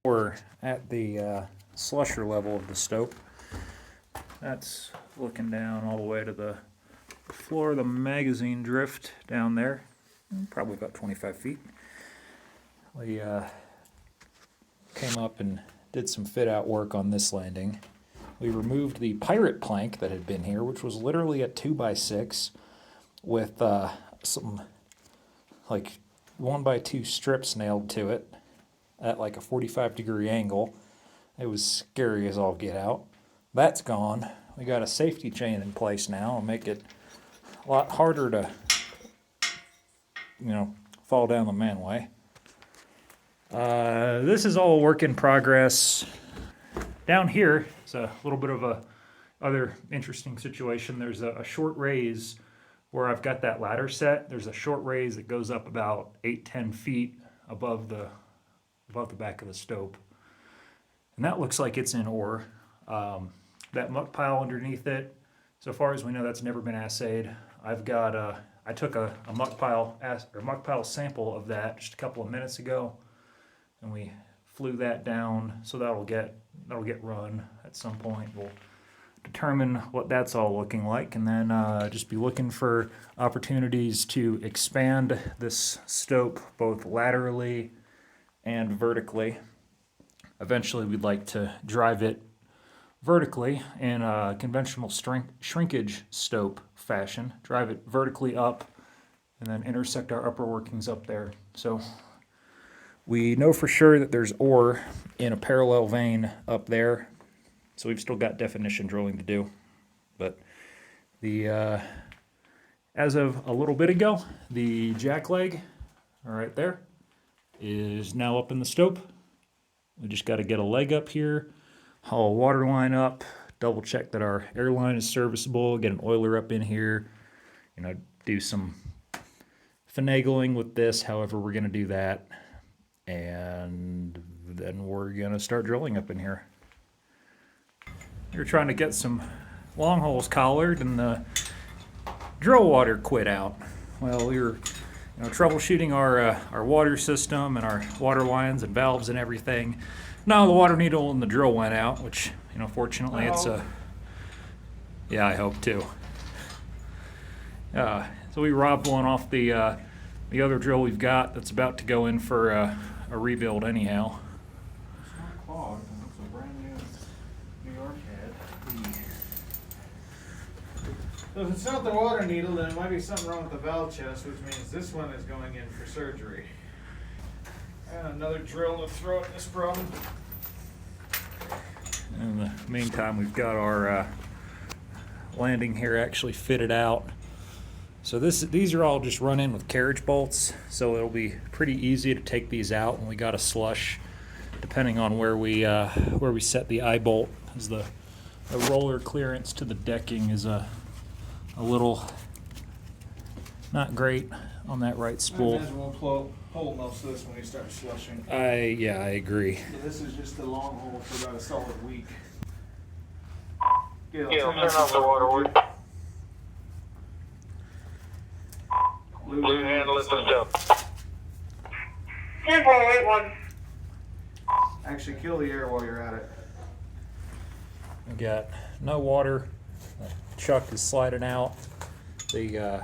We're at the slusher level of the stope. That's looking down all the way to the floor of the magazine drift down there, probably about 25 feet. We came up and did some fit out work on this landing. We removed the pirate plank that had been here, which was literally a 2x6 with some like 1x2 strips nailed to it at like a 45-degree angle. It was scary as all get out. That's gone. We got a safety chain in place now and make it a lot harder to, fall down the manway. This is all a work in progress. Down here is a little bit of a other interesting situation. There's a short raise where I've got that ladder set. There's a short raise that goes up about 8-10 feet above the back of the stope, and that looks like it's in ore. That muck pile underneath it, so far as we know, that's never been assayed. I've got I took a muck pile sample of that just a couple of minutes ago, and we flew that down, so that'll get run at some point. We'll determine what that's all looking like, and then just be looking for opportunities to expand this stope both laterally and vertically. Eventually we'd like to drive it vertically in a conventional shrinkage stope fashion, drive it vertically up and then intersect our upper workings up there. So we know for sure that there's ore in a parallel vein up there, so we've still got definition drilling to do. But the as of a little bit ago, the jack leg right there is now up in the stope. We just got to get a leg up here, haul a water line up, double check that our air line is serviceable, get an oiler up in here, do some finagling with this, however we're going to do that, and then we're going to start drilling up in here. You're trying to get some long holes collared and the drill water quit out. Well, we were troubleshooting our water system and our water lines and valves and everything. No, the water needle and the drill went out, which fortunately it's a yeah, I hope too. So we robbed one off the other drill we've got that's about to go in for a rebuild anyhow. It's not clogged, it's a brand new New York head. So if it's not the water needle, then it might be something wrong with the valve chest, which means this one is going in for surgery. And another drill to throw at this problem. In the meantime, we've got our landing here actually fitted out. So these are all just run in with carriage bolts, so it'll be pretty easy to take these out when we got a slush, depending on where we set the eye bolt, as the roller clearance to the decking is a little not great on that right spool. I imagine we'll pull most of this when we start slushing. I agree. So this is just the long hole for about a solid week. Turn off the water, would you? Blue handle it and jump. 10.81. Actually, kill the air while you're at it. We got no water. The chuck is sliding out. The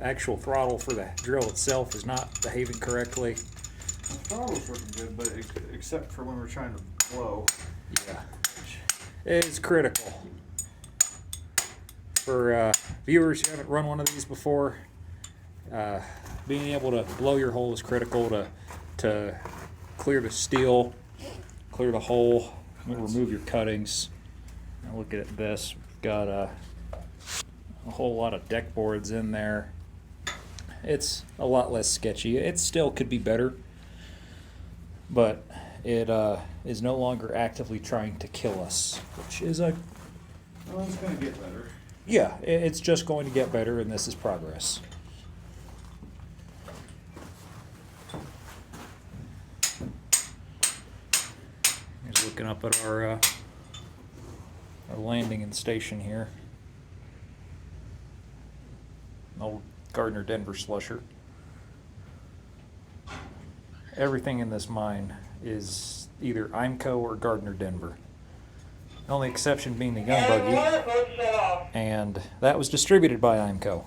actual throttle for the drill itself is not behaving correctly. The throttle's working good, but except for when we're trying to blow. Yeah, it's critical. For viewers who haven't run one of these before, being able to blow your hole is critical to clear the steel, clear the hole, remove your cuttings. Now look at this. We've got a whole lot of deck boards in there. It's a lot less sketchy. It still could be better, but it is no longer actively trying to kill us, which is Well, it's going to get better. yeah, it's just going to get better, and this is progress. Here's looking up at our landing and station here. Old Gardner Denver slusher. Everything in this mine is either Imco or Gardner Denver. The only exception being the Young Buggy, and that was distributed by Imco.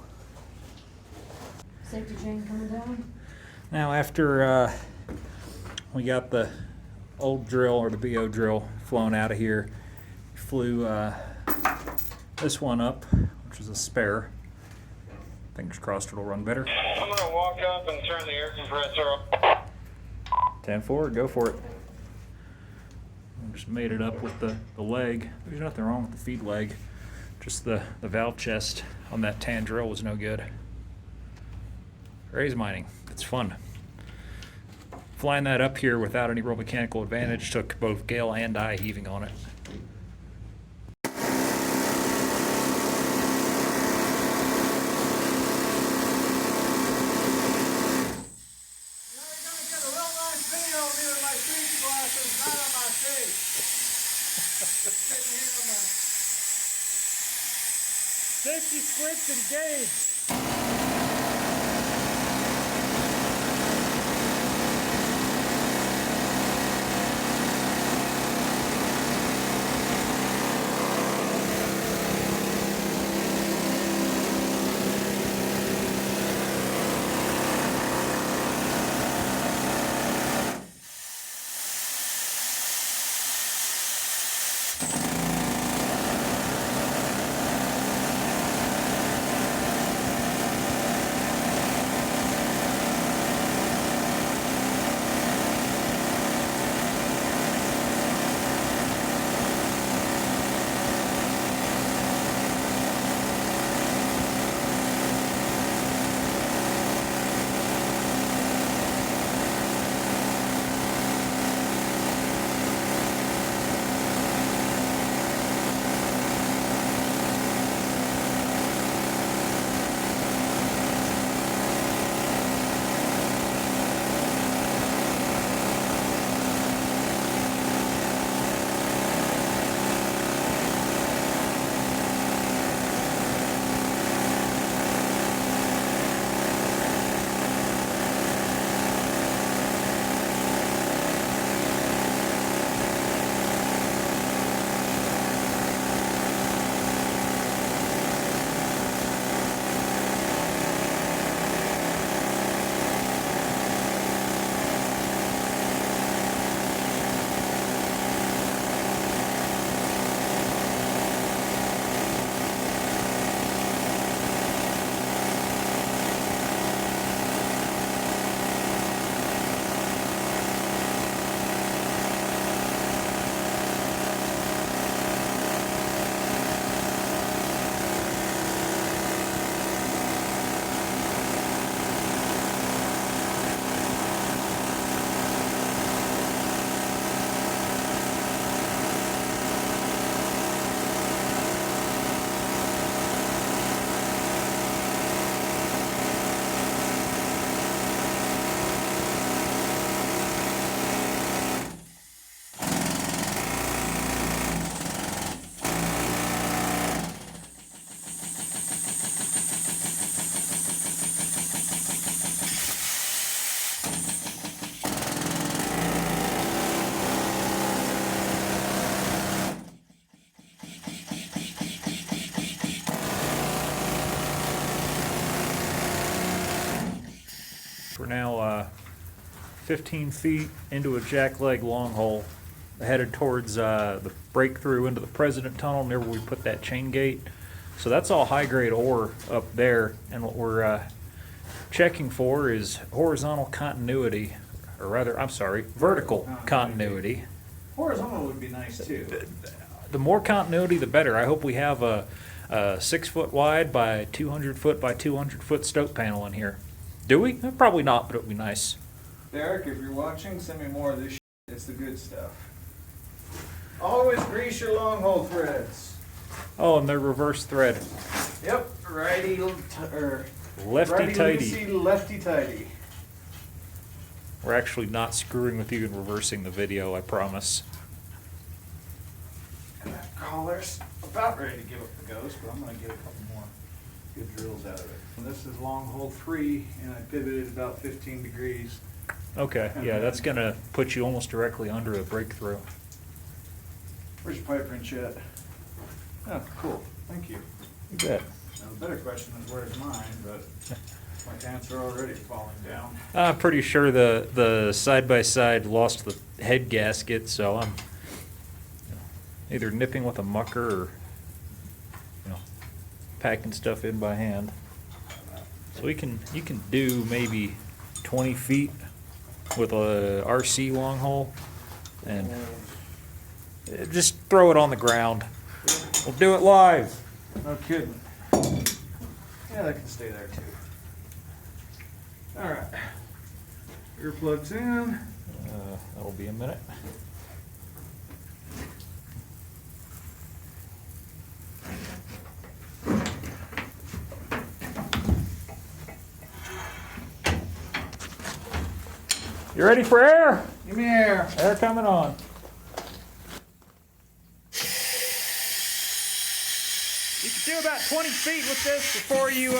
Safety chain coming down. Now after we got the old drill, or the BO drill, flown out of here, flew this one up, which is a spare. Fingers crossed it'll run better. I'm gonna walk up and turn the air compressor off. 10-4, go for it. Just made it up with the leg. There's nothing wrong with the feed leg. Just the valve chest on that tan drill was no good. Raise mining, it's fun. Flying that up here without any real mechanical advantage took both gale and I heaving on it. Safety squints engaged. We're now 15 feet into a jackleg long hole, headed towards the breakthrough into the President Tunnel near where we put that chain gate. So that's all high-grade ore up there, and what we're checking for is horizontal continuity, or rather, I'm sorry, vertical continuity. Horizontal would be nice too. The more continuity, the better. I hope we have a 6 foot wide by 200 foot by 200 foot stope panel in here. Do we? Probably not, but it would be nice. Derek, if you're watching, send me more of this shit. It's the good stuff. Always grease your long hole threads. Oh, and they're reverse thread. Yep, righty Lefty tighty. loosey, lefty tighty. We're actually not screwing with you and reversing the video, I promise. And that collar's about ready to give up the ghost, but I'm going to get a couple more good drills out of it. And this is long hole 3, and I pivoted about 15 degrees. Okay, yeah, that's gonna put you almost directly under a breakthrough. Where's your pipe wrench at? Oh, cool, thank you. You bet. Now, the better question is where's mine, but my pants are already falling down. I'm pretty sure the side-by-side lost the head gasket, so I'm either nipping with a mucker or, packing stuff in by hand. So you can do maybe 20 feet with a RC long hole, and just throw it on the ground. We'll do it live. No kidding. Yeah, that can stay there too. Alright. Earplugs in. That'll be a minute. You ready for air? Give me air. Air coming on. You can do about 20 feet with this before you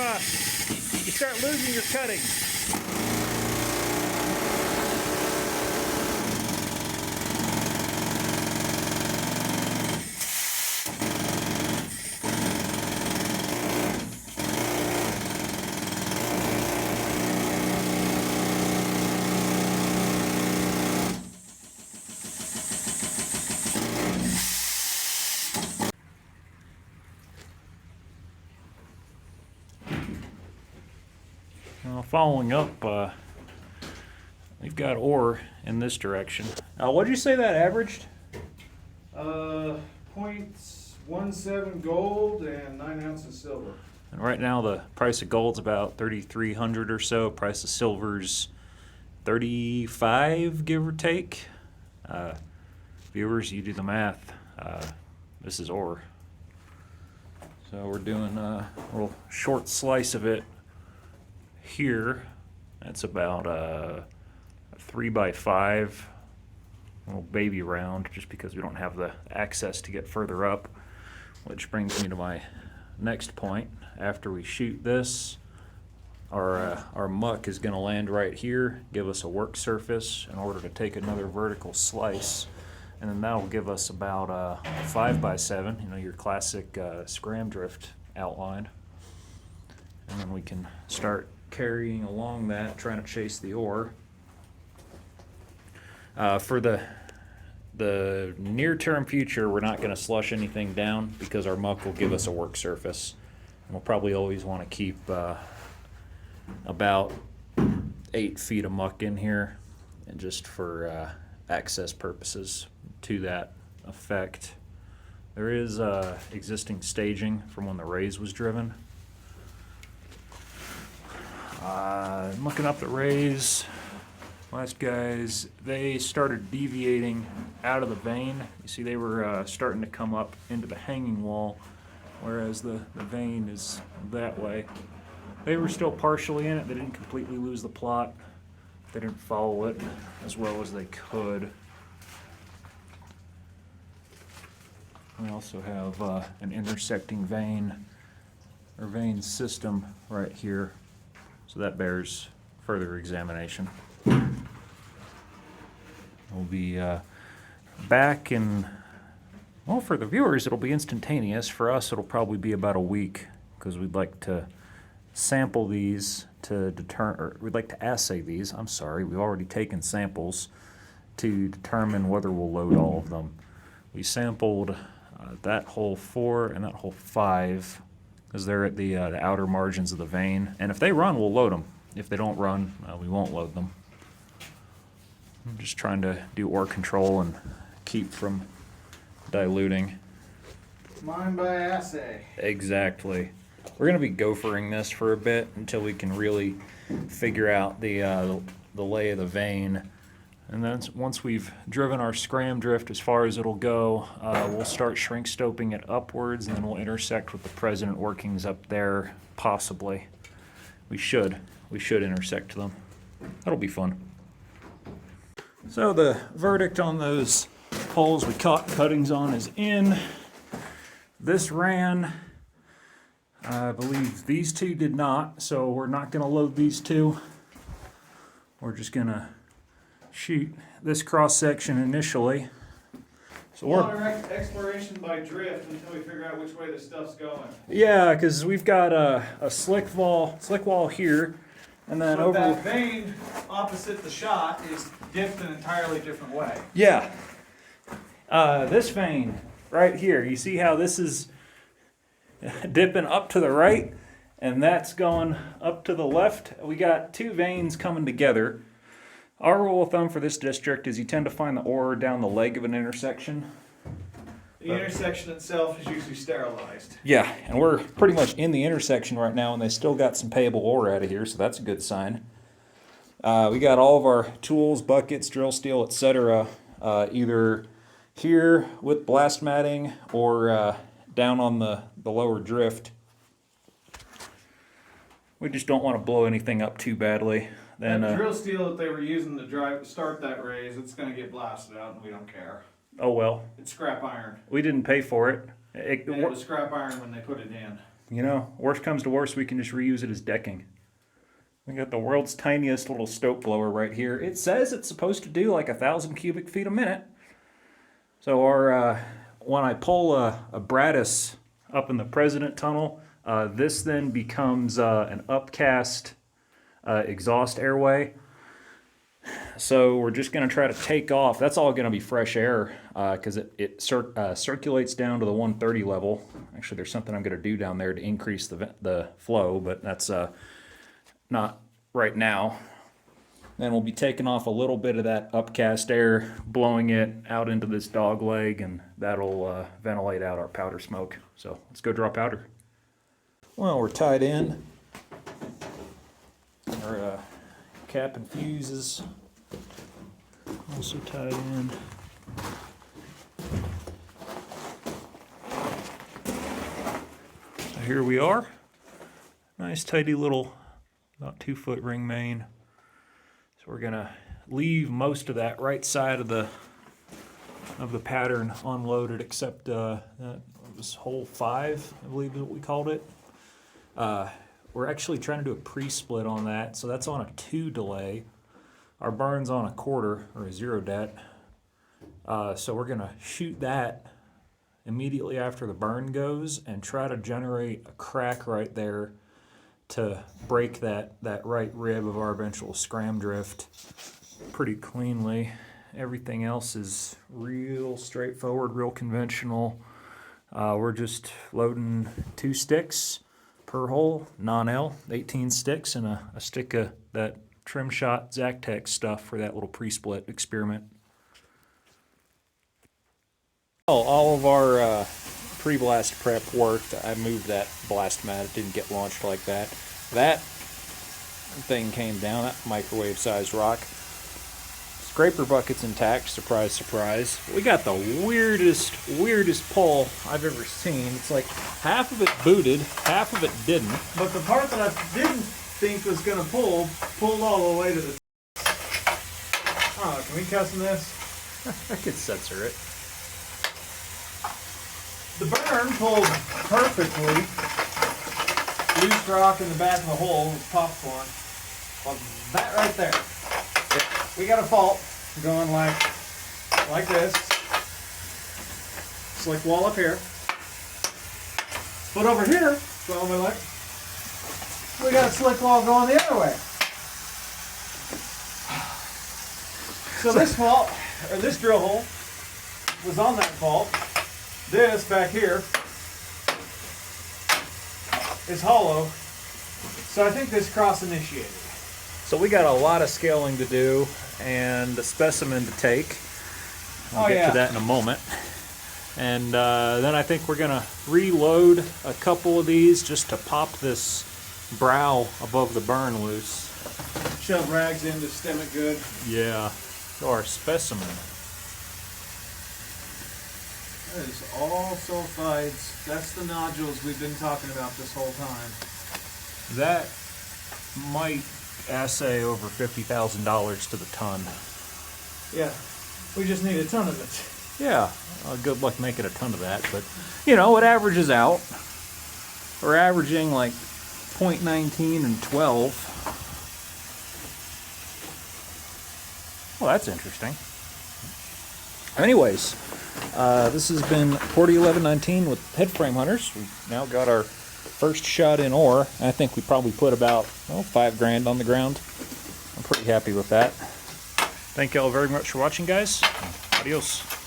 start losing your cutting. Following up, we've got ore in this direction. What'd you say that averaged? 0.17 gold and 9 ounces silver. And right now the price of gold's about 3,300 or so. Price of silver's 35, give or take. Viewers, you do the math. This is ore. So we're doing a little short slice of it here. That's about a 3x5 little baby round, just because we don't have the access to get further up. Which brings me to my next point. After we shoot this, our muck is going to land right here, give us a work surface in order to take another vertical slice, and then that will give us about a 5x7, your classic scram drift outline, and then we can start carrying along that, trying to chase the ore. For the near-term future, we're not going to slush anything down because our muck will give us a work surface. And we'll probably always want to keep about 8 feet of muck in here, and just for access purposes to that effect. There is existing staging from when the raise was driven. Looking up the raise, last guys, they started deviating out of the vein. You see they were starting to come up into the hanging wall, whereas the vein is that way. They were still partially in it. They didn't completely lose the plot. They didn't follow it as well as they could. We also have an intersecting vein or vein system right here. So that bears further examination. We'll be back in, well, for the viewers it'll be instantaneous. For us it'll probably be about a week, because we'd like to sample these to determine, or we'd like to assay these, I'm sorry, we've already taken samples to determine whether we'll load all of them. We sampled that hole 4 and that hole 5, because they're at the outer margins of the vein. And if they run, we'll load them. If they don't run, we won't load them. I'm just trying to do ore control and keep from diluting. Mine by assay. Exactly. We're going to be gophering this for a bit until we can really figure out the lay of the vein. And then once we've driven our scram drift as far as it'll go, we'll start shrink stoping it upwards, and then we'll intersect with the president workings up there, possibly. We should intersect them. That'll be fun. So the verdict on those holes we caught cuttings on is in. This ran. I believe these two did not, so we're not going to load these two. We're just going to shoot this cross section initially. So A we're lot of exploration by drift until we figure out which way the stuff's going. yeah, because we've got a slick wall here, and then So over. that vein opposite the shot is dipped an entirely different way. Yeah. This vein right here, you see how this is dipping up to the right, and that's going up to the left. We got two veins coming together. Our rule of thumb for this district is you tend to find the ore down the leg of an intersection. The intersection itself is usually sterilized. Yeah, and we're pretty much in the intersection right now, and they still got some payable ore out of here, so that's a good sign. We got all of our tools, buckets, drill steel, etc. Either here with blast matting or down on the lower drift. We just don't want to blow anything up too badly. Then, That drill steel that they were using to start that raise, it's going to get blasted out, and we don't care. oh well, It's scrap iron. we didn't pay for it. And it was scrap iron when they put it in. You know, worst comes to worst, we can just reuse it as decking. We got the world's tiniest little stope blower right here. It says it's supposed to do like 1,000 cubic feet a minute. So when I pull a Bradis up in the President Tunnel, this then becomes an upcast exhaust airway. So we're just going to try to take off. That's all going to be fresh air because it circulates down to the 130 level. Actually, there's something I'm going to do down there to increase the flow, but that's not right now. Then we'll be taking off a little bit of that upcast air, blowing it out into this dog leg, and that'll ventilate out our powder smoke. So let's go draw powder. Well, we're tied in. Our cap and fuses also tied in. So here we are. Nice tidy little about 2-foot ring main. So we're gonna leave most of that right side of the pattern unloaded, except that was hole 5, I believe is what we called it. We're actually trying to do a pre-split on that, so that's on a 2 delay. Our burn's on a 1/4 or a 0 det. So we're gonna shoot that immediately after the burn goes and try to generate a crack right there to break that right rib of our eventual scram drift pretty cleanly. Everything else is real straightforward, real conventional. We're just loading 2 sticks per hole, non-L, 18 sticks, and a stick of that trim shot Zactec stuff for that little pre-split experiment. All of our pre-blast prep worked. I moved that blast mat. It didn't get launched like that. That thing came down, that microwave-sized rock. Scraper bucket's intact, surprise, surprise. We got the weirdest pull I've ever seen. It's like half of it booted, half of it didn't. But the part that I didn't think was going to pulled all the way to the... Oh, can we custom this? I could censor it. The burn pulled perfectly. Loose rock in the back of the hole was popcorn. Well, that right there. We got a fault going like this. Slick wall up here. But over here, well, we got a slick wall going the other way. So this fault, or this drill hole, was on that fault. This back here is hollow. So I think this cross initiated. So we got a lot of scaling to do and a specimen to take. I'll get to that in a moment. And then I think we're gonna reload a couple of these just to pop this brow above the burn loose. Shove rags in to stem it good. Yeah, so our specimen. That is all sulfides. That's the nodules we've been talking about this whole time. That might assay over $50,000 to the ton. Yeah, we just need a ton of it. Yeah, good luck making a ton of that, but you know, it averages out. We're averaging like 0.19 and 12. Well, that's interesting. Anyways, this has been 401119 with head frame hunters. We've now got our first shot in ore. I think we probably put about $5 on the ground. I'm pretty happy with that. Thank you all very much for watching, guys. Adios.